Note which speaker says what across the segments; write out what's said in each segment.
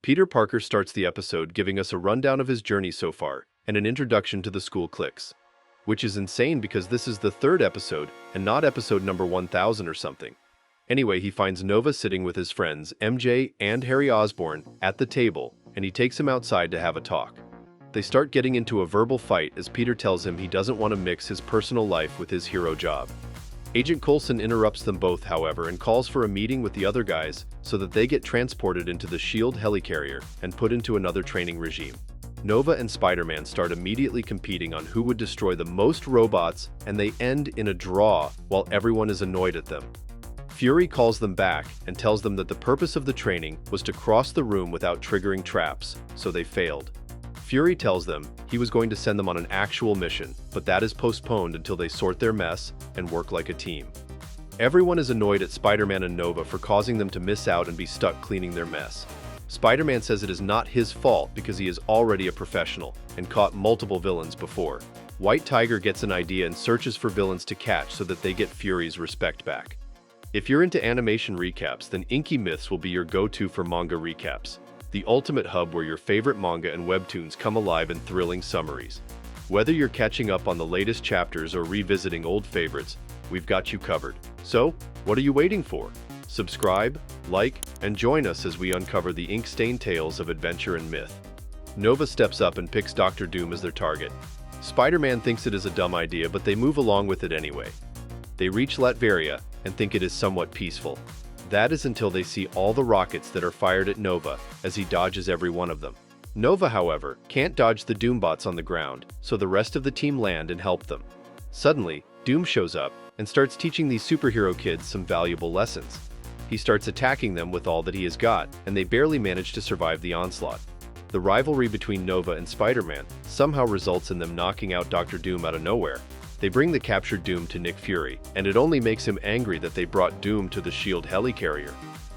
Speaker 1: Peter Parker starts the episode giving us a rundown of his journey so far and an introduction to the school cliques. Which is insane because this is the third episode and not episode number 1000 or something. Anyway, he finds Nova sitting with his friends MJ and Harry Osborne at the table, and he takes him outside to have a talk. They start getting into a verbal fight as Peter tells him he doesn't want to mix his personal life with his hero job. Agent Coulson interrupts them both, however, and calls for a meeting with the other guys so that they get transported into the S.H.I.E.L.D. helicarrier and put into another training regime. Nova and Spider-Man start immediately competing on who would destroy the most robots, and they end in a draw while everyone is annoyed at them. Fury calls them back and tells them that the purpose of the training was to cross the room without triggering traps, so they failed. Fury tells them he was going to send them on an actual mission, but that is postponed until they sort their mess and work like a team. Everyone is annoyed at Spider-Man and Nova for causing them to miss out and be stuck cleaning their mess. Spider-Man says it is not his fault because he is already a professional and caught multiple villains before. White Tiger gets an idea and searches for villains to catch so that they get Fury's respect back. If you're into animation recaps, then Inky Myths will be your go-to for manga recaps, the ultimate hub where your favorite manga and webtoons come alive in thrilling summaries. Whether you're catching up on the latest chapters or revisiting old favorites, we've got you covered. So, what are you waiting for? Subscribe, like, and join us as we uncover the ink-stained tales of adventure and myth. Nova steps up and picks Dr. Doom as their target. Spider-Man thinks it is a dumb idea, but they move along with it anyway. They reach Latveria and think it is somewhat peaceful. That is until they see all the rockets that are fired at Nova as he dodges every one of them. Nova, however, can't dodge the Doombots on the ground, so the rest of the team land and help them. Suddenly, Doom shows up and starts teaching these superhero kids some valuable lessons. He starts attacking them with all that he has got, and they barely manage to survive the onslaught. The rivalry between Nova and Spider-Man somehow results in them knocking out Dr. Doom out of nowhere. They bring the captured Doom to Nick Fury, and it only makes him angry that they brought Doom to the S.H.I.E.L.D. helicarrier.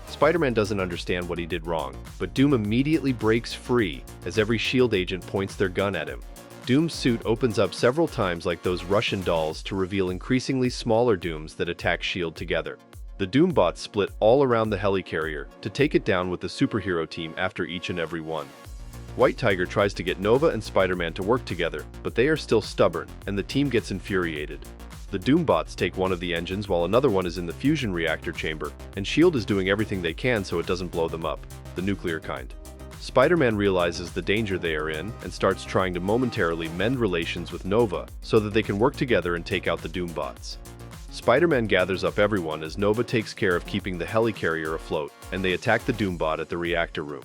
Speaker 1: Spider-Man doesn't understand what he did wrong, but Doom immediately breaks free as every S.H.I.E.L.D. agent points their gun at him. Doom's suit opens up several times like those Russian dolls to reveal increasingly smaller Dooms that attack S.H.I.E.L.D. together. The Doombots split all around the helicarrier to take it down with the superhero team after each and every one. White Tiger tries to get Nova and Spider-Man to work together, but they are still stubborn, and the team gets infuriated. The Doombots take one of the engines while another one is in the fusion reactor chamber, and S.H.I.E.L.D. is doing everything they can so it doesn't blow them up, the nuclear kind. Spider-Man realizes the danger they are in and starts trying to momentarily mend relations with Nova so that they can work together and take out the Doombots. Spider-Man gathers up everyone as Nova takes care of keeping the helicarrier afloat, and they attack the Doombot at the reactor room.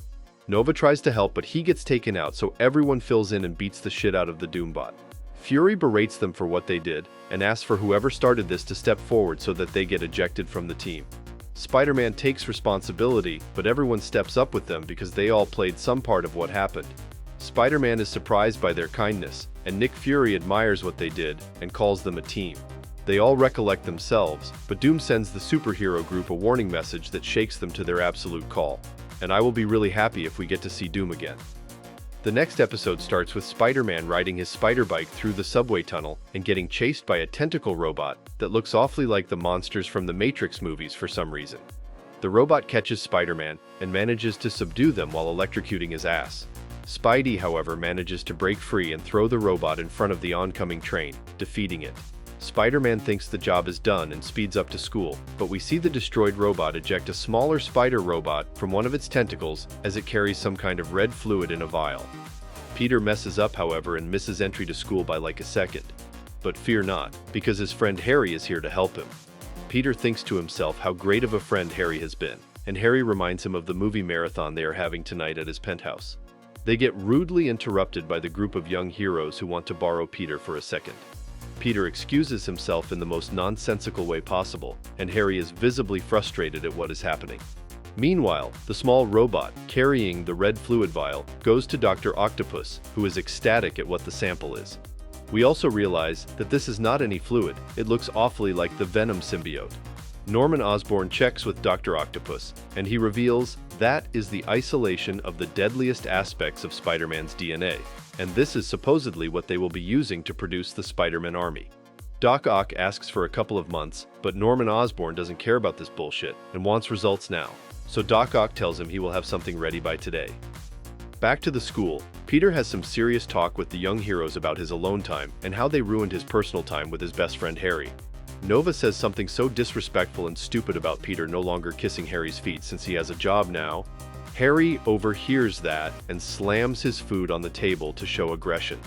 Speaker 1: Nova tries to help, but he gets taken out, so everyone fills in and beats the shit out of the Doombot. Fury berates them for what they did and asks for whoever started this to step forward so that they get ejected from the team. Spider-Man takes responsibility, but everyone steps up with them because they all played some part of what happened. Spider-Man is surprised by their kindness, and Nick Fury admires what they did and calls them a team. They all recollect themselves, but Doom sends the superhero group a warning message that shakes them to their absolute call. And I will be really happy if we get to see Doom again. The next episode starts with Spider-Man riding his spider bike through the subway tunnel and getting chased by a tentacle robot that looks awfully like the monsters from the Matrix movies for some reason. The robot catches Spider-Man and manages to subdue them while electrocuting his ass. Spidey, however, manages to break free and throw the robot in front of the oncoming train, defeating it. Spider-Man thinks the job is done and speeds up to school, but we see the destroyed robot eject a smaller spider robot from one of its tentacles as it carries some kind of red fluid in a vial. Peter messes up, however, and misses entry to school by like a second. But fear not, because his friend Harry is here to help him. Peter thinks to himself how great of a friend Harry has been, and Harry reminds him of the movie marathon they are having tonight at his penthouse. They get rudely interrupted by the group of young heroes who want to borrow Peter for a second. Peter excuses himself in the most nonsensical way possible, and Harry is visibly frustrated at what is happening. Meanwhile, the small robot, carrying the red fluid vial, goes to Dr. Octopus, who is ecstatic at what the sample is. We also realize that this is not any fluid, it looks awfully like the Venom symbiote. Norman Osborn checks with Dr. Octopus, and he reveals that is the isolation of the deadliest aspects of Spider-Man's DNA, and this is supposedly what they will be using to produce the Spider-Man army. Doc Ock asks for a couple of months, but Norman Osborn doesn't care about this bullshit and wants results now. So Doc Ock tells him he will have something ready by today. Back to the school, Peter has some serious talk with the young heroes about his alone time and how they ruined his personal time with his best friend Harry. Nova says something so disrespectful and stupid about Peter no longer kissing Harry's feet since he has a job now. Harry overhears that and slams his food on the table to show aggression.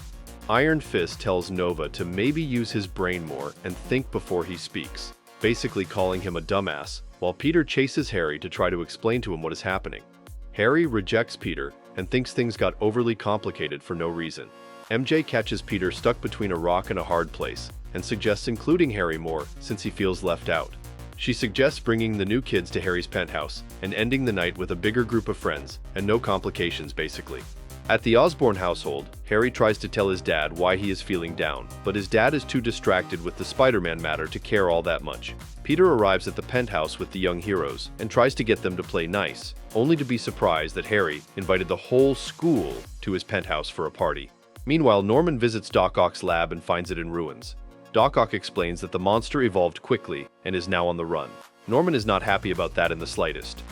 Speaker 1: Iron Fist tells Nova to maybe use his brain more and think before he speaks, basically calling him a dumbass, while Peter chases Harry to try to explain to him what is happening. Harry rejects Peter and thinks things got overly complicated for no reason. MJ catches Peter stuck between a rock and a hard place and suggests including Harry more since he feels left out. She suggests bringing the new kids to Harry's penthouse and ending the night with a bigger group of friends and no complications basically. At the Osborne household, Harry tries to tell his dad why he is feeling down, but his dad is too distracted with the Spider-Man matter to care all that much. Peter arrives at the penthouse with the young heroes and tries to get them to play nice, only to be surprised that Harry invited the whole school to his penthouse for a party. Meanwhile, Norman visits Doc Ock's lab and finds it in ruins. Doc Ock explains that the monster evolved quickly and is now on the run. Norman is not happy about that in the slightest.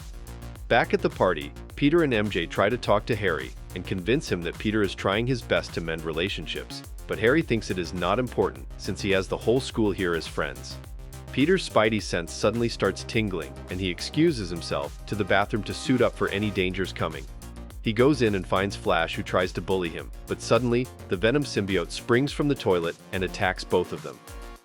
Speaker 1: Back at the party, Peter and MJ try to talk to Harry and convince him that Peter is trying his best to mend relationships, but Harry thinks it is not important since he has the whole school here as friends. Peter's spidey sense suddenly starts tingling and he excuses himself to the bathroom to suit up for any dangers coming. He goes in and finds Flash, who tries to bully him, but suddenly, the Venom symbiote springs from the toilet and attacks both of them.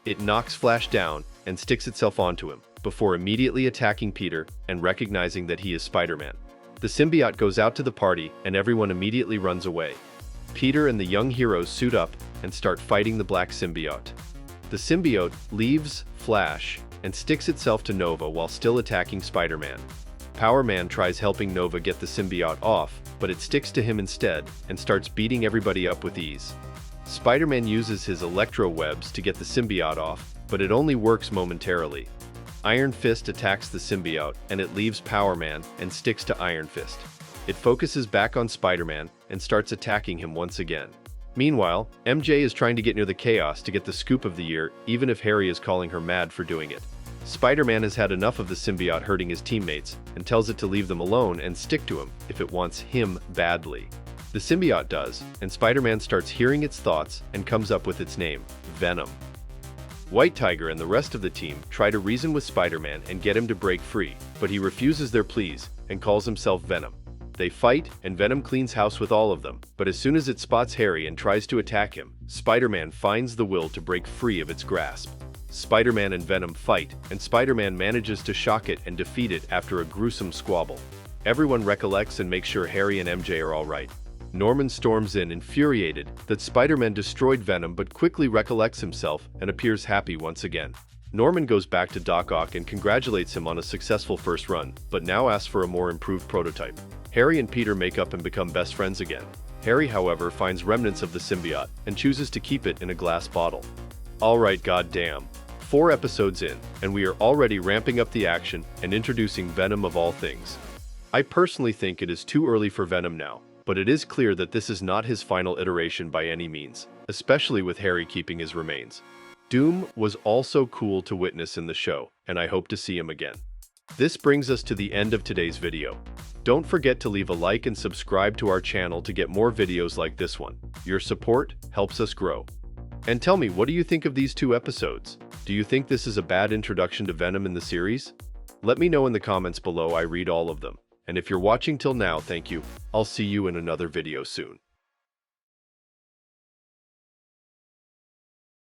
Speaker 1: It knocks Flash down and sticks itself onto him, before immediately attacking Peter and recognizing that he is Spider-Man. The symbiote goes out to the party and everyone immediately runs away. Peter and the young heroes suit up and start fighting the black symbiote. The symbiote leaves Flash and sticks itself to Nova while still attacking Spider-Man. Power Man tries helping Nova get the symbiote off, but it sticks to him instead and starts beating everybody up with ease. Spider-Man uses his electro webs to get the symbiote off, but it only works momentarily. Iron Fist attacks the symbiote and it leaves Power Man and sticks to Iron Fist. It focuses back on Spider-Man and starts attacking him once again. Meanwhile, MJ is trying to get near the chaos to get the scoop of the year, even if Harry is calling her mad for doing it. Spider-Man has had enough of the symbiote hurting his teammates and tells it to leave them alone and stick to him if it wants him badly. The symbiote does, and Spider-Man starts hearing its thoughts and comes up with its name, Venom. White Tiger and the rest of the team try to reason with Spider-Man and get him to break free, but he refuses their pleas and calls himself Venom. They fight, and Venom cleans house with all of them, but as soon as it spots Harry and tries to attack him, Spider-Man finds the will to break free of its grasp. Spider-Man and Venom fight, and Spider-Man manages to shock it and defeat it after a gruesome squabble. Everyone recollects and makes sure Harry and MJ are alright. Norman storms in, infuriated that Spider-Man destroyed Venom, but quickly recollects himself and appears happy once again. Norman goes back to Doc Ock and congratulates him on a successful first run, but now asks for a more improved prototype. Harry and Peter make up and become best friends again. Harry, however, finds remnants of the symbiote and chooses to keep it in a glass bottle. Alright, goddamn. 4 episodes in, and we are already ramping up the action and introducing Venom of all things. I personally think it is too early for Venom now, but it is clear that this is not his final iteration by any means, especially with Harry keeping his remains. Doom was also cool to witness in the show, and I hope to see him again. This brings us to the end of today's video. Don't forget to leave a like and subscribe to our channel to get more videos like this one. Your support helps us grow. And tell me, what do you think of these 2 episodes? Do you think this is a bad introduction to Venom in the series? Let me know in the comments below. I read all of them. And if you're watching till now, thank you. I'll see you in another video soon.